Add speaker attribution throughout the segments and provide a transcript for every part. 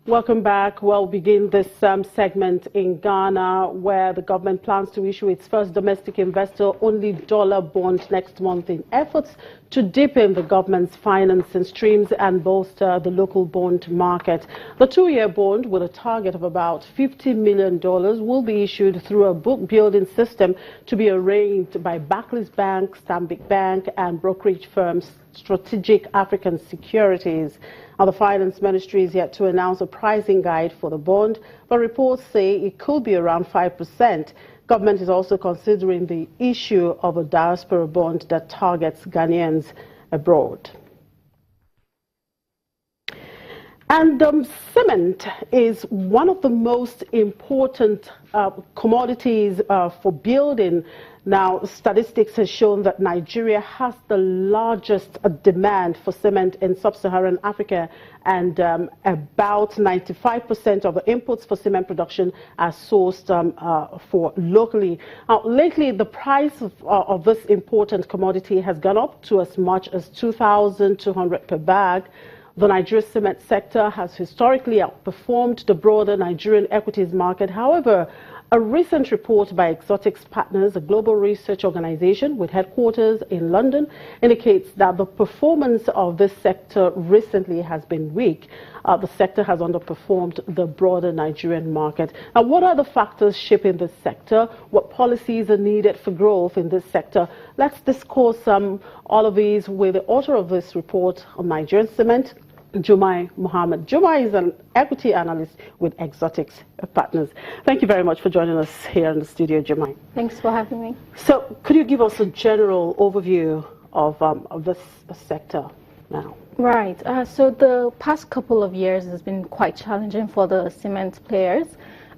Speaker 1: Welcome back. We'll begin this segment in Ghana, where the government plans to issue its first domestic investor-only dollar bond next month in efforts to deepen the government's financing streams and bolster the local bond market. The two-year bond, with a target of about $50 million, will be issued through a book-building system to be arranged by Barclays Bank, Stanbic Bank, and brokerage firms Strategic African Securities. Now, the Finance Ministry is yet to announce a pricing guide for the bond, but reports say it could be around 5%. Government is also considering the issue of a diaspora bond that targets Ghanaians abroad. And cement is one of the most important commodities for building. Now, statistics has shown that Nigeria has the largest demand for cement in sub-Saharan Africa, and about 95% of the inputs for cement production are sourced for locally. Now, lately, the price of this important commodity has gone up to as much as 2,200 per bag. The Nigerian cement sector has historically outperformed the broader Nigerian equities market. However, a recent report by Exotics Partners, a global research organization with headquarters in London, indicates that the performance of this sector recently has been weak. The sector has underperformed the broader Nigerian market. Now, what are the factors shaping this sector? What policies are needed for growth in this sector? Let's discuss all of these with the author of this report on Nigerian cement, Jumai Mohammed. Jumai is an equity analyst with Exotics Partners. Thank you very much for joining us here in the studio, Jumai.
Speaker 2: Thanks for having me.
Speaker 1: So, could you give us a general overview of this sector now?
Speaker 2: Right. So the past couple of years has been quite challenging for the cement players.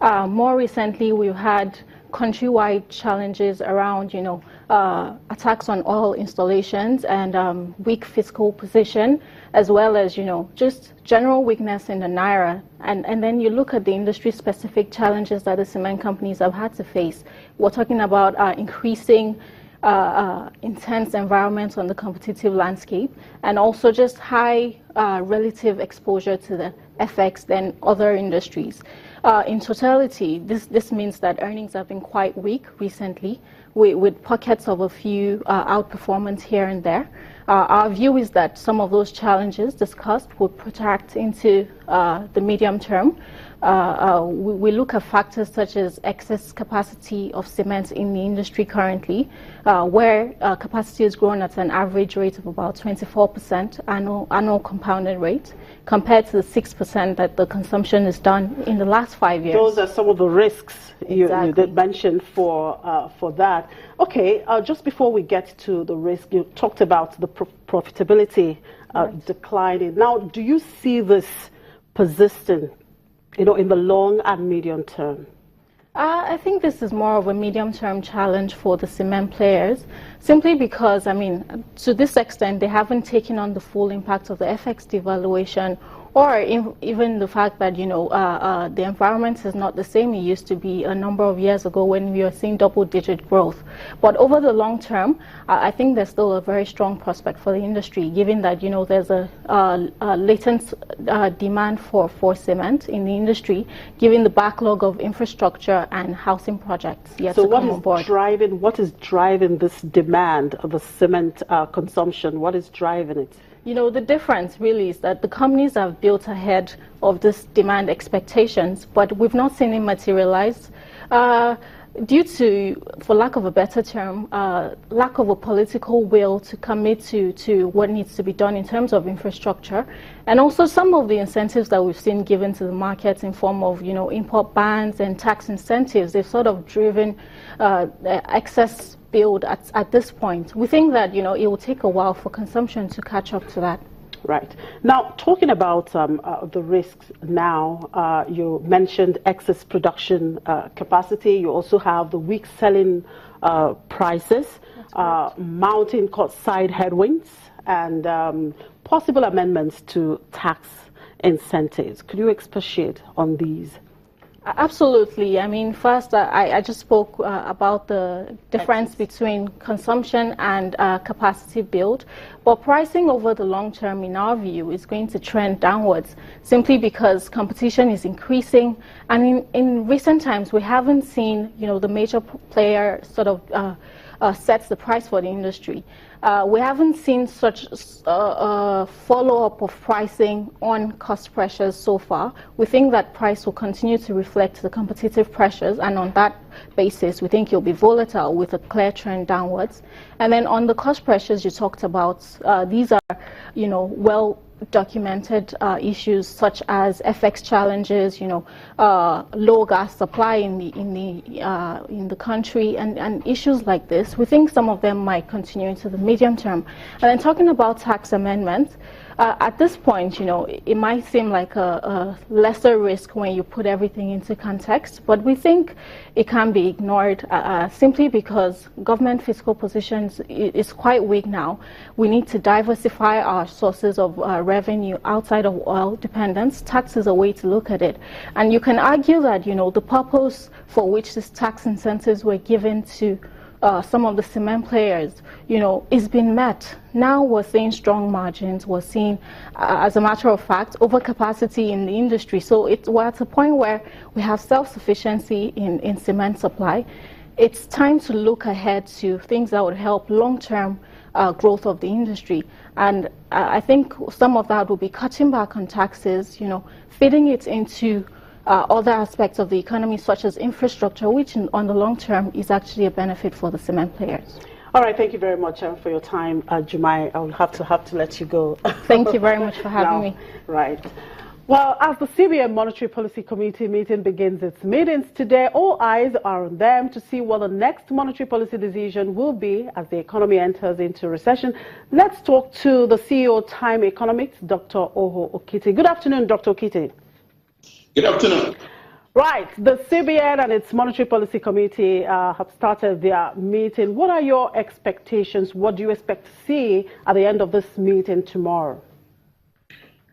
Speaker 2: More recently, we've had countrywide challenges around, attacks on oil installations and weak fiscal position, as well as, just general weakness in the naira. And then you look at the industry-specific challenges that the cement companies have had to face. We're talking about increasing intense environments on the competitive landscape, and also just high relative exposure to the FX than other industries. In totality, this means that earnings have been quite weak recently, with pockets of a few outperformance here and there. Our view is that some of those challenges discussed will protract into the medium term. We look at factors such as excess capacity of cement in the industry currently, where capacity is growing at an average rate of about 24% annual compounded rate, compared to the 6% that the consumption is done in the last 5 years.
Speaker 1: Those are some of the risks you did mention for that. Okay, just before we get to the risk, you talked about the profitability declining. Now, do you see this persistent, in the long and medium term?
Speaker 2: I think this is more of a medium-term challenge for the cement players, simply because, to this extent, they haven't taken on the full impact of the FX devaluation, or even the fact that, the environment is not the same it used to be a number of years ago when we were seeing double-digit growth. But over the long term, I think there's still a very strong prospect for the industry, given that, there's a latent demand for cement in the industry, given the backlog of infrastructure and housing projects yet to come on board.
Speaker 1: So what is driving this demand of the cement consumption? What is driving it?
Speaker 2: The difference really is that the companies have built ahead of this demand expectations, but we've not seen it materialize due to, for lack of a better term, lack of a political will to commit to what needs to be done in terms of infrastructure, and also some of the incentives that we've seen given to the markets in form of, import bans and tax incentives. They've sort of driven excess build at this point. We think that it will take a while for consumption to catch up to that.
Speaker 1: Right. Now, talking about the risks now, you mentioned excess production capacity. You also have the weak selling prices, mounting cost-side headwinds, and possible amendments to tax incentives. Could you expatiate on these?
Speaker 2: Absolutely. I mean, first, I just spoke about the difference between consumption and capacity build. But pricing over the long term, in our view, is going to trend downwards simply because competition is increasing. And in recent times, we haven't seen, the major player sort of sets the price for the industry. We haven't seen such follow-up of pricing on cost pressures so far. We think that price will continue to reflect the competitive pressures, and on that basis, we think it'll be volatile with a clear trend downwards. And then on the cost pressures you talked about, these are, well documented issues such as FX challenges, low gas supply in the country, and issues like this. We think some of them might continue into the medium term. And then talking about tax amendments, at this point, it might seem like a lesser risk when you put everything into context, but we think it can be ignored simply because government fiscal positions is quite weak now. We need to diversify our sources of revenue outside of oil dependence. Tax is a way to look at it. And you can argue that, the purpose for which these tax incentives were given to some of the cement players, is being met. Now we're seeing strong margins. We're seeing, as a matter of fact, overcapacity in the industry. So we're at a point where we have self-sufficiency in cement supply. It's time to look ahead to things that would help long-term growth of the industry. And I think some of that will be cutting back on taxes, feeding it into other aspects of the economy, such as infrastructure, which on the long term is actually a benefit for the cement players.
Speaker 1: All right, thank you very much for your time, Jumai. I will have to let you go.
Speaker 2: Thank you very much for having me.
Speaker 1: Right. Well, as the CBN Monetary Policy Committee meeting begins its meetings today, all eyes are on them to see what the next monetary policy decision will be as the economy enters into recession. Let's talk to the CEO of Time Economics, Dr. Oho Okiti. Good afternoon, Dr. Okiti.
Speaker 3: Good afternoon.
Speaker 1: Right, the CBN and its Monetary Policy Committee have started their meeting. What are your expectations? What do you expect to see at the end of this meeting tomorrow?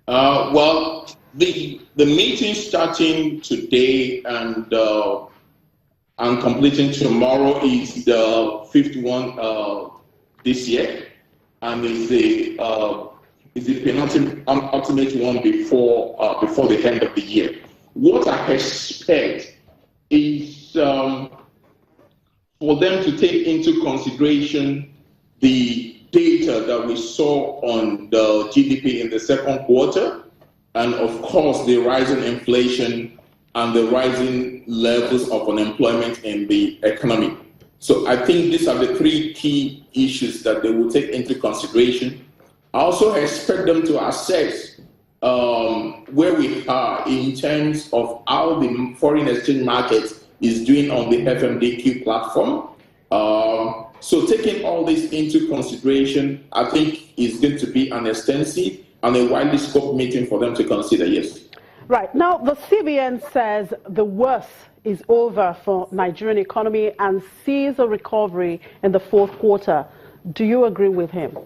Speaker 3: Well, the meeting starting today and completing tomorrow is the fifth one this year, and is the penultimate one before the end of the year. What I expect is for them to take into consideration the data that we saw on the GDP in the second quarter, and of course the rising inflation and the rising levels of unemployment in the economy. So I think these are the three key issues that they will take into consideration. I also expect them to assess where we are in terms of how the foreign exchange market is doing on the FMDQ platform. So taking all this into consideration, I think is going to be an extensive and a widely scoped meeting for them to consider, yes.
Speaker 1: Right. Now, the CBN says the worst is over for Nigerian economy and sees a recovery in the fourth quarter. Do you agree with him?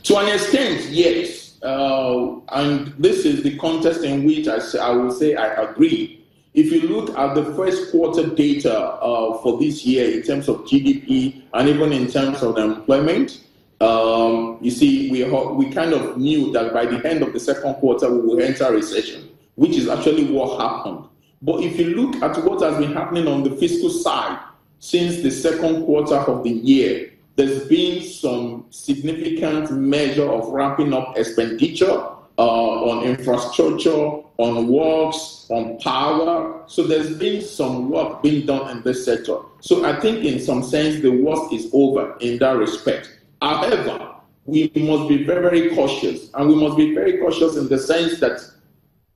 Speaker 3: To an extent, yes. And this is the context in which I will say I agree. If you look at the first quarter data for this year in terms of GDP and even in terms of employment, you see, we kind of knew that by the end of the second quarter we will enter recession, which is actually what happened. But if you look at what has been happening on the fiscal side since the second quarter of the year, there's been some significant measure of ramping up expenditure on infrastructure, on works, on power. So there's been some work being done in this sector. So I think in some sense the worst is over in that respect. However, we must be very, very cautious. And we must be very cautious in the sense that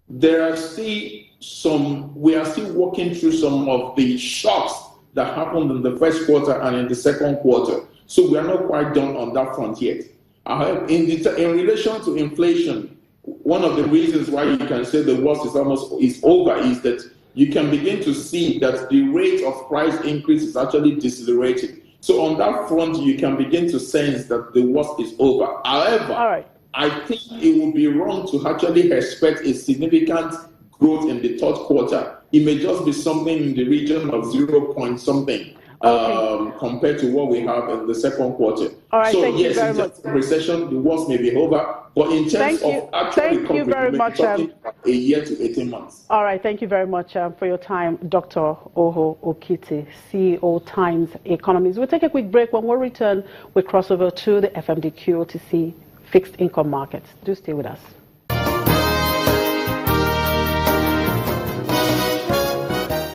Speaker 3: we are still working through some of the shocks that happened in the first quarter and in the second quarter. So we are not quite done on that front yet. In relation to inflation, one of the reasons why you can say the worst is over is that you can begin to see that the rate of price increase is actually decelerating. So on that front, you can begin to sense that the worst is over. However, I think it would be wrong to actually expect a significant growth in the third quarter it may just be something in the region of 0 point something. Compared to what we have in the second quarter.
Speaker 1: All right,
Speaker 3: so
Speaker 1: thank
Speaker 3: yes,
Speaker 1: you very
Speaker 3: in terms
Speaker 1: much.
Speaker 3: of recession, the worst may be over, but in terms of actual recovery,
Speaker 1: very much,
Speaker 3: a year to 18 months.
Speaker 1: All right, thank you very much for your time, Dr. Oho Okiti, CEO Times Economies. We'll take a quick break. When we return, we'll cross over to the FMDQ OTC fixed income markets. Do stay with us.